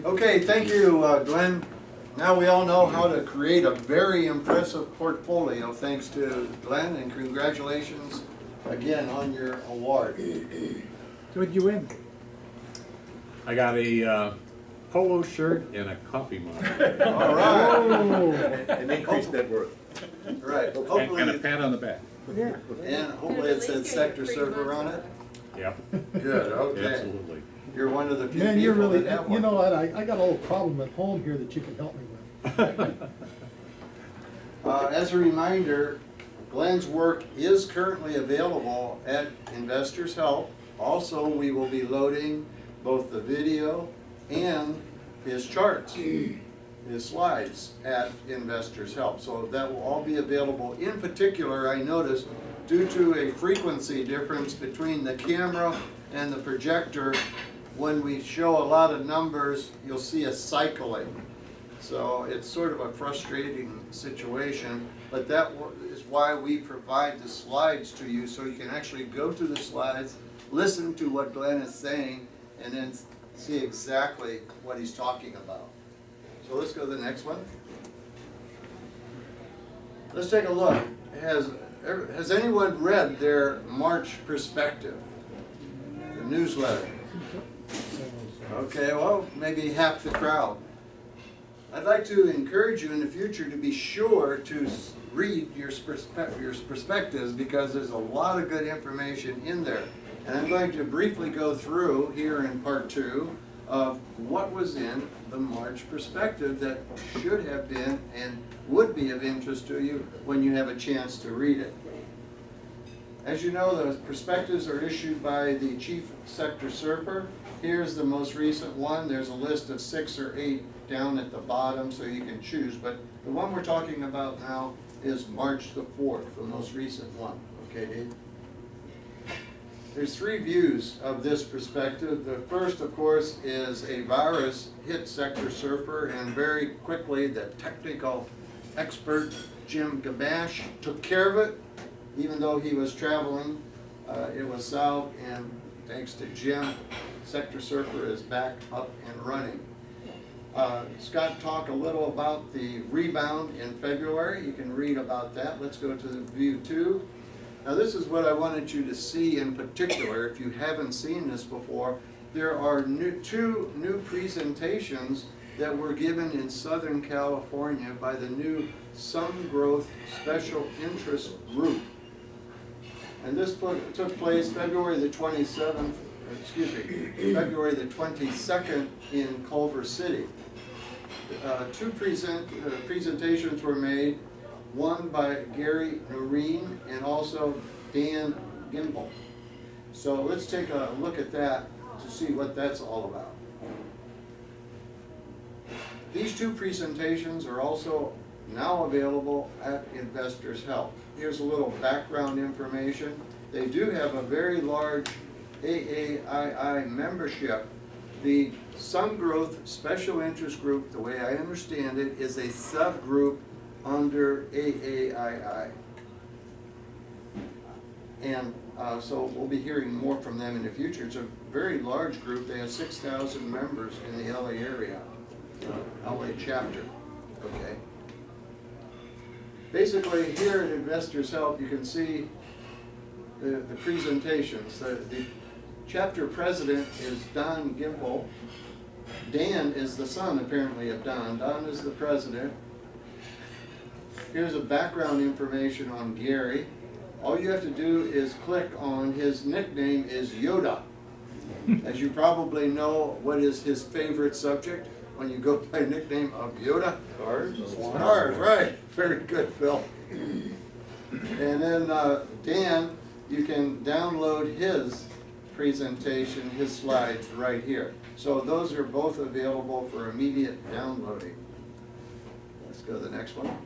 Okay, thank you, Glenn. Now we all know how to create a very impressive portfolio, thanks to Glenn, and congratulations again on your award. What'd you win? I got a polo shirt and a coffee mug. All right, Oh, And increase net worth. right. And a Hopefully, pat on the back. yeah. and hopefully it says SectorSurfer on it. Yep, Good, okay. absolutely. You're one of the few Man, you're people really, that have you one. know what, I got a little problem at home here that you can help me with. As a reminder, Glenn's work is currently available at Investors Help. Also, we will be loading both the video and his charts, his slides at Investors Help. So that will all be available. In particular, I noticed, due to a frequency difference between the camera and the projector, when we show a lot of numbers, you'll see a cycling. So it's sort of a frustrating situation, but that is why we provide the slides to you, so you can actually go to the slides, listen to what Glenn is saying, and then see exactly what he's talking about. So let's go to the next one. Let's take a look. Has anyone read their March perspective, the newsletter? Okay, well, maybe half the crowd. I'd like to encourage you in the future to be sure to read your perspectives, because there's a lot of good information in there. And I'm going to briefly go through here in part 2 of what was in the March perspective that should have been and would be of interest to you when you have a chance to read it. As you know, the perspectives are issued by the Chief SectorSurfer. Here's the most recent one. There's a list of 6 or 8 down at the bottom, so you can choose. But the one we're talking about now is March the 4th, the most recent one. Okay, Dave? There's 3 views of this perspective. The first, of course, is a virus hit SectorSurfer, and very quickly the technical expert Jim Gabash took care of it. Even though he was traveling, it was solved, and thanks to Jim, SectorSurfer is back up and running. Scott talked a little about the rebound in February. You can read about that. Let's go to the view 2. Now this is what I wanted you to see in particular. If you haven't seen this before, there are 2 new presentations that were given in Southern California by the new Sun Growth Special Interest Group. And this took place February the 27th, February the 22nd in Culver City. 2 presentations were made, one by Gary Noreen and also Dan Gimbel. So let's take a look at that to see what that's all about. These 2 presentations are also now available at Investors Help. Here's a little background information. They do have a very large AAII membership. The Sun Growth Special Interest Group, the way I understand it, is a subgroup under AAII. And so we'll be hearing more from them in the future. It's a very large group. They have 6,000 members in the LA area, LA chapter. Okay. Basically, here at Investors Help, you can see the presentations. The chapter president is Don Gimbel. Dan is the son, apparently, of Don. Don is the president. Here's a background information on Gary. All you have to do is click on his nickname is Yoda. As you probably know, what is his favorite subject when you go by nickname of Yoda? Cars. Cars, right. Very good, Phil. And then Dan, you can download his presentation, his slides right here. So those are both available for immediate downloading. Let's go to the next one.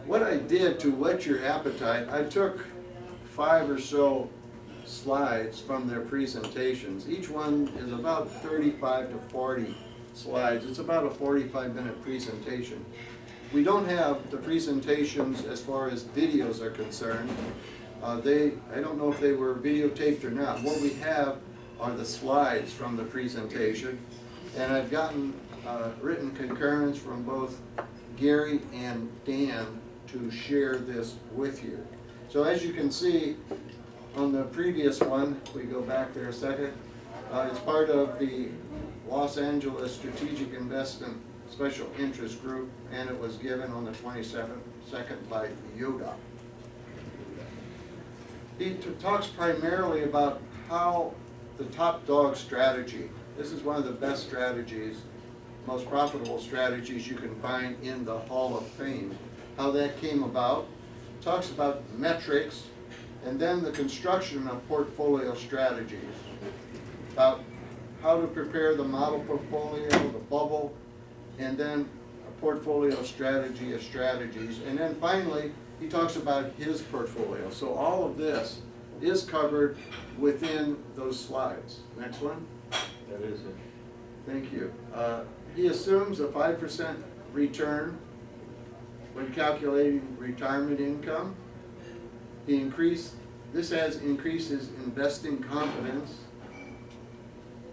What I did to whet your appetite, I took 5 or so slides from their presentations. Each one is about 35 to 40 slides. It's about a 45-minute presentation. We don't have the presentations as far as videos are concerned. I don't know if they were videotaped or not. What we have are the slides from the presentation. And I've gotten written concurrence from both Gary and Dan to share this with you. So as you can see on the previous one, we go back there a second, it's part of the Los Angeles Strategic Investment Special Interest Group, and it was given on the 22nd by Yoda. He talks primarily about how the top dog strategy, this is one of the best strategies, most profitable strategies you can find in the Hall of Fame. How that came about, talks about metrics, and then the construction of portfolio strategies, about how to prepare the model portfolio, the bubble, and then a portfolio strategy of strategies. And then finally, he talks about his portfolio. So all of this is covered within those slides. Next one. That is it. Thank you. He assumes a 5% return when calculating retirement income. This has increased his investing confidence.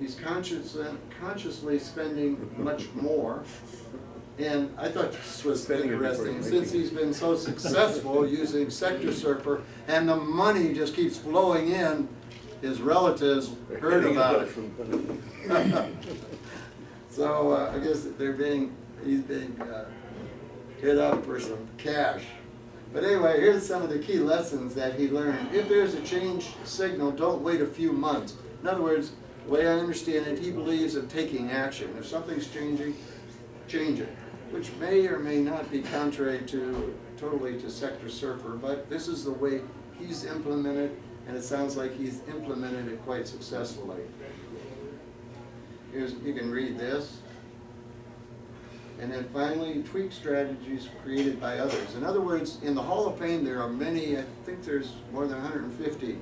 He's consciously spending much more. And I thought this was Spending it before interesting, you since he's been so successful using SectorSurfer and the money just keeps flowing in, his relatives heard about it. So I guess he's being hit up for some cash. But anyway, here's some of the key lessons that he learned. If there's a change signal, don't wait a few months. In other words, the way I understand it, he believes in taking action. If something's changing, change it, which may or may not be contrary totally to SectorSurfer, but this is the way he's implemented, and it sounds like he's implemented it quite successfully. You can read this. And then finally, tweak strategies created by others. In other words, in the Hall of Fame, there are many, I think there's more than 150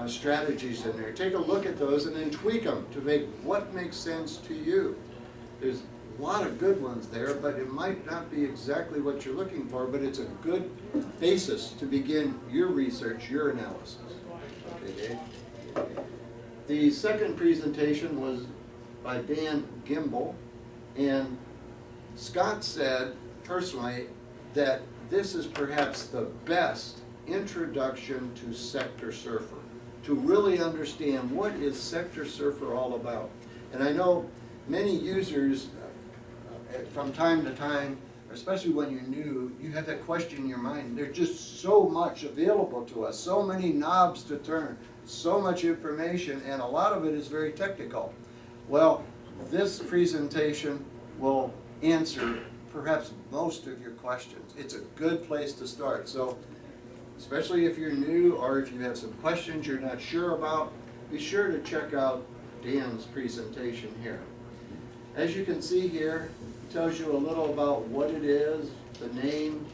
strategies in there. Take a look at those and then tweak them to make what makes sense to you. There's a lot of good ones there, but it might not be exactly what you're looking for, but it's a good basis to begin your research, your analysis. Okay, Dave? The second presentation was by Dan Gimbel, and Scott said personally that this is perhaps the best introduction to SectorSurfer, to really understand what is SectorSurfer all about. And I know many users from time to time, especially when you're new, you have that question in your mind. There's just so much available to us, so many knobs to turn, so much information, and a lot of it is very technical. Well, this presentation will answer perhaps most of your questions. It's a good place to start. So, especially if you're new or if you have some questions you're not sure about, be sure to check out Dan's presentation here. As you can see here, it tells you a little about what it is, the name,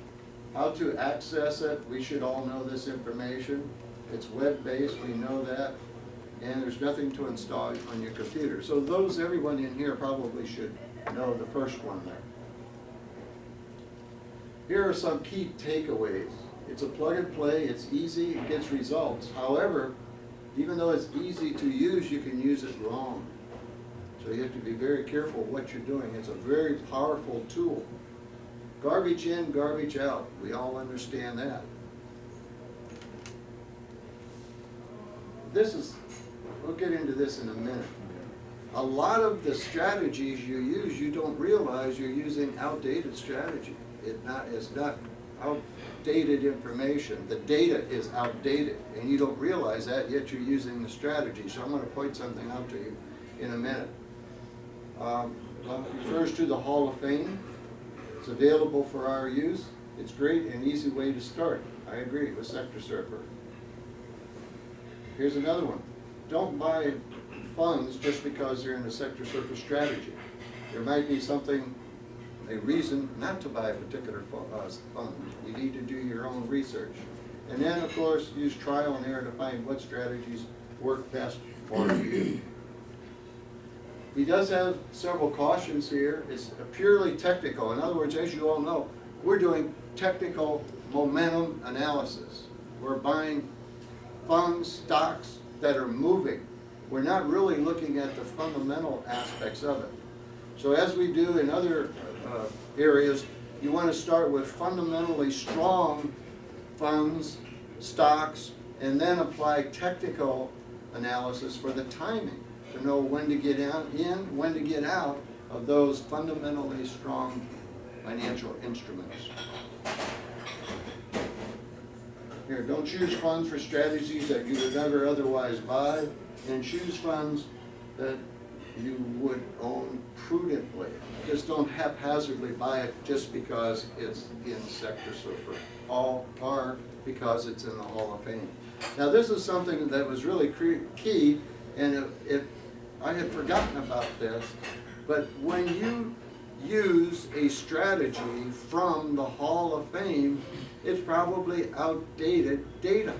how to access it. We should all know this information. It's web-based, we know that, and there's nothing to install on your computer. So everyone in here probably should know the first one there. Here are some key takeaways. It's a plug and play, it's easy, it gets results. However, even though it's easy to use, you can use it wrong. So you have to be very careful what you're doing. It's a very powerful tool. Garbage in, garbage out. We all understand that. We'll get into this in a minute. A lot of the strategies you use, you don't realize you're using outdated strategy. It's not outdated information. The data is outdated, and you don't realize that, yet you're using the strategy. So I'm going to point something out to you in a minute. It refers to the Hall of Fame. It's available for our use. It's great and easy way to start. I agree with SectorSurfer. Here's another one. Don't buy funds just because they're in a SectorSurfer strategy. There might be a reason not to buy a particular fund. You need to do your own research. And then, of course, use trial and error to find what strategies work best for you. He does have several cautions here. It's purely technical. In other words, as you all know, we're doing technical momentum analysis. We're buying funds, stocks that are moving. We're not really looking at the fundamental aspects of it. So as we do in other areas, you want to start with fundamentally strong funds, stocks, and then apply technical analysis for the timing to know when to get in, when to get out of those fundamentally strong financial instruments. Here, don't choose funds for strategies that you would never otherwise buy, and choose funds that you would own prudently. Just don't haphazardly buy it just because it's in SectorSurfer, or because it's in the Hall of Fame. Now, this is something that was really key, and I had forgotten about this, but when you use a strategy from the Hall of Fame, it's probably outdated data.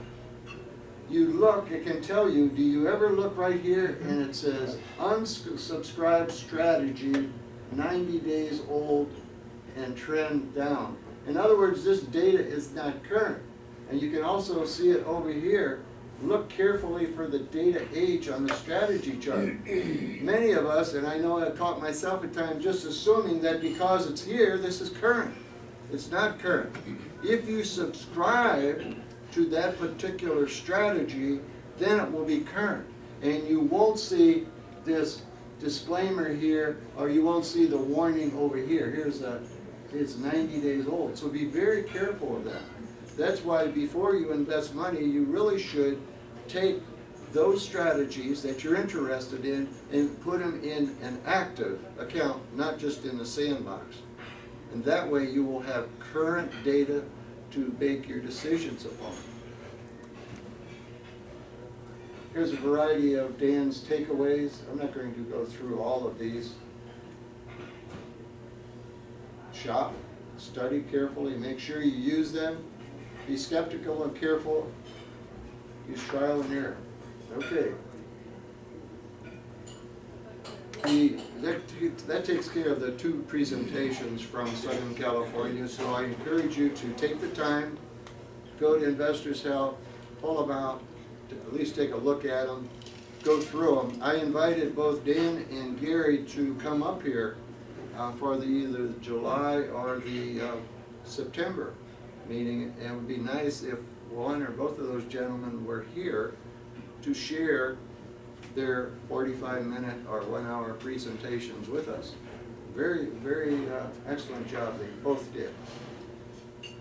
You look, it can tell you, do you ever look right here and it says unsubscribed strategy, 90 days old and trend down. In other words, this data is not current. And you can also see it over here. Look carefully for the data age on the strategy chart. Many of us, and I know I caught myself at times just assuming that because it's here, this is current. It's not current. If you subscribe to that particular strategy, then it will be current. And you won't see this disclaimer here, or you won't see the warning over here. It's 90 days old. So be very careful of that. That's why before you invest money, you really should take those strategies that you're interested in and put them in an active account, not just in the sandbox. And that way you will have current data to make your decisions upon. Here's a variety of Dan's takeaways. I'm not going to go through all of these. Shop, study carefully, make sure you use them. Be skeptical and careful. Use trial and error. Okay. That takes care of the two presentations from Southern California, so I encourage you to take the time, go to Investors Help, pull them out, at least take a look at them, go through them. I invited both Dan and Gary to come up here for either the July or the September meeting. And it would be nice if one or both of those gentlemen were here to share their 45-minute or 1-hour presentations with us. Very, very excellent job they both did.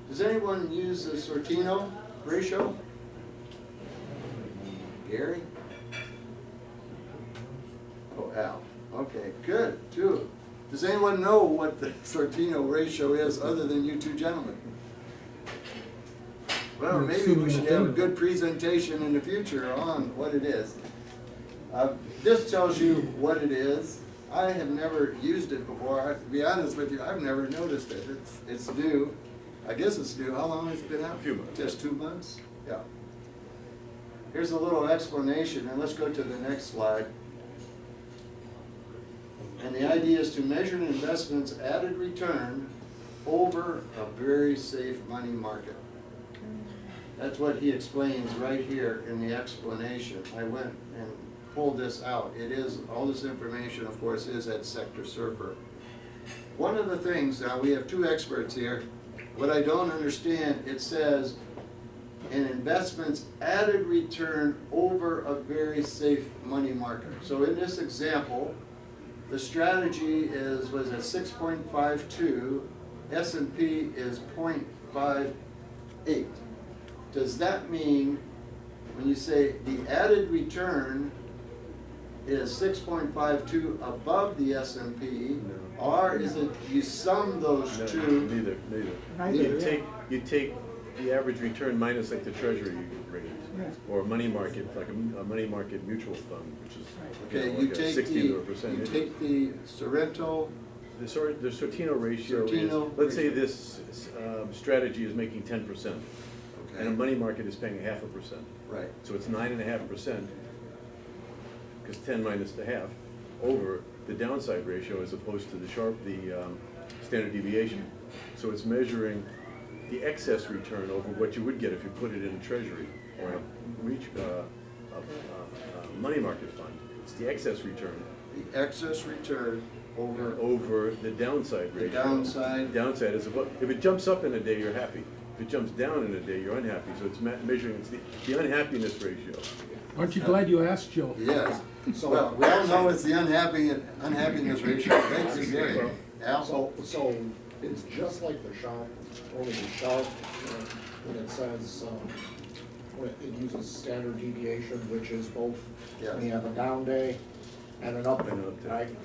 Does anyone use the Sortino ratio? Gary? Oh, Al. Okay, good, two. Does anyone know what the Sortino ratio is other than you two gentlemen? Well, maybe we should have a good presentation in the future on what it is. This tells you what it is. I have never used it before. To be honest with you, I've never noticed it. It's new. I guess it's new. How long has it been out? A few months. Just 2 months? Yeah. Here's a little explanation, and let's go to the next slide. And the idea is to measure an investment's added return over a very safe money market. That's what he explains right here in the explanation. I went and pulled this out. It is, all this information, of course, is at SectorSurfer. One of the things, now we have two experts here. What I don't understand, it says an investment's added return over a very safe money market. So in this example, the strategy was at 6.52, S&P is 0.58. Does that mean, when you say the added return is 6.52 above the S&P, or is it you sum those No, two? Neither. You take the average return minus like the treasury rate, Yes. or money market, like a money market mutual fund, which is Okay, like you a take 60 to a percent. you take the Sorrento, The Sortino ratio Sortino is, let's say ratio. this strategy is making 10%, and a okay, money market is paying 0.5%. right, So it's 9.5%, because 10 minus the half, over the downside ratio as opposed to the standard deviation. So it's measuring the excess return over what you would get if you put it in a treasury or a money market fund. It's the excess return. the excess return over the downside the ratio. downside. Downside is about, if it jumps up in a day, you're happy. If it jumps down in a day, you're unhappy. So it's measuring, it's the unhappiness ratio. Aren't you glad you asked, Joe? Yes. Well, we all know it's the unhappiness ratio. Thank you, Gary. Al? So it's just like the sharp, only the sharp, when it says, when it uses standard deviation, which is both, Yes. when you have a down day and an up day, And an up day. right?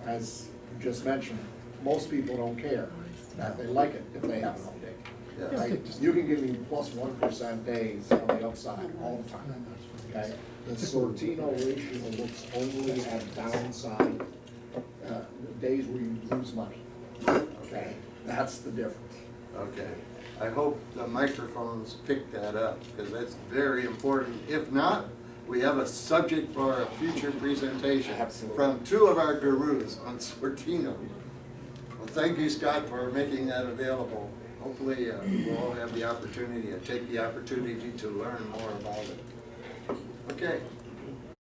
As you just mentioned, most people don't care, that they like it if they have an up day. Yes. Right? You can give me plus 1% days on the upside all the time, okay? The Sortino ratio looks only at downside, days where you lose money, okay? That's the difference. Okay. I hope the microphones pick that up, because that's very important. If not, we have a subject for a future presentation Absolutely. from two of our gurus on Sortino. Well, thank you, Scott, for making that available. Hopefully, we'll all have the opportunity, take the opportunity to learn more about it. Okay.